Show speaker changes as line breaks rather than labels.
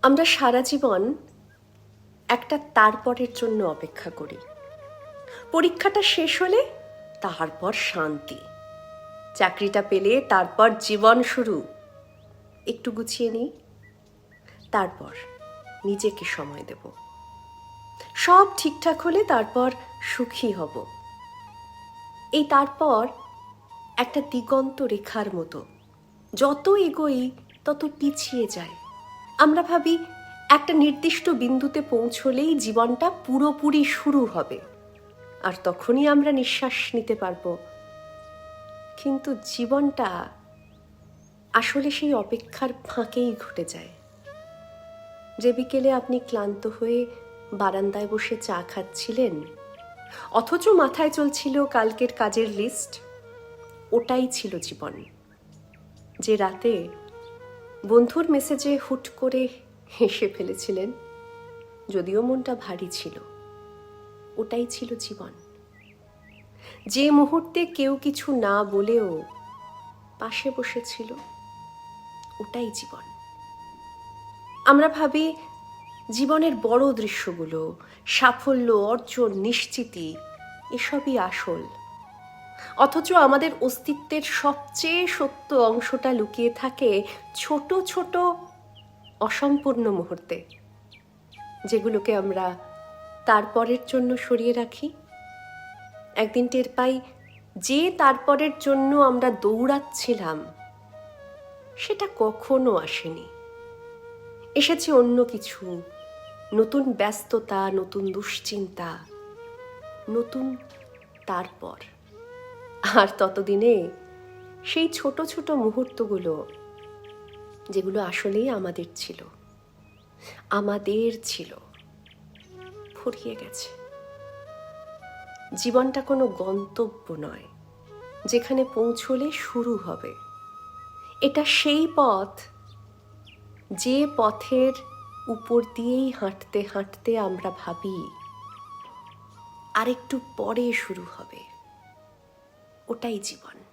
আমরা সারা জীবন একটা তারপরের জন্য অপেক্ষা করি। পরীক্ষাটা শেষ হলে তারপর শান্তি, চাকরিটা পেলে তারপর জীবন শুরু। একটু গুছিয়ে নিই, তারপর নিজেকে সময় দেব। সব ঠিকঠাক হলে তারপর সুখী হব। এই তারপর একটা দিগন্ত রেখার মতো, যত এগোই তত পিছিয়ে যায়। আমরা ভাবি একটা নির্দিষ্ট বিন্দুতে পৌঁছলেই জীবনটা পুরোপুরি শুরু হবে, আর তখনই আমরা নিঃশ্বাস নিতে পারবো। কিন্তু জীবনটা আসলে সেই অপেক্ষার ফাঁকেই ঘটে যায়। যে বিকেলে আপনি ক্লান্ত হয়ে বারান্দায় বসে চা খাচ্ছিলেন, অথচ মাথায় চলছিল কালকের কাজের লিস্ট, ওটাই ছিল জীবন। যে রাতে বন্ধুর মেসেজে হুট করে হেসে ফেলেছিলেন, যদিও মনটা ভারী ছিল, ওটাই ছিল জীবন। যে মুহূর্তে কেউ কিছু না বলেও পাশে বসেছিল, ওটাই জীবন। আমরা ভাবি জীবনের বড় দৃশ্যগুলো, সাফল্য, অর্জন, নিশ্চিতি, এসবই আসল। অথচ আমাদের অস্তিত্বের সবচেয়ে সত্য অংশটা লুকিয়ে থাকে ছোট ছোট অসম্পূর্ণ মুহূর্তে, যেগুলোকে আমরা তারপরের জন্য সরিয়ে রাখি। একদিন টের পাই যে তারপরের জন্য আমরা দৌড়াচ্ছিলাম সেটা কখনো আসেনি। এসেছে অন্য কিছু, নতুন ব্যস্ততা, নতুন দুশ্চিন্তা, নতুন তারপর। আর ততদিনে সেই ছোট ছোট মুহূর্তগুলো, যেগুলো আসলেই আমাদের ছিল, ফুরিয়ে গেছে। জীবনটা কোনো গন্তব্য নয় যেখানে পৌঁছলে শুরু হবে। এটা সেই পথ, যে পথের উপর দিয়েই হাঁটতে হাঁটতে আমরা ভাবি আরেকটু পরে শুরু হবে। ওটাই জীবন।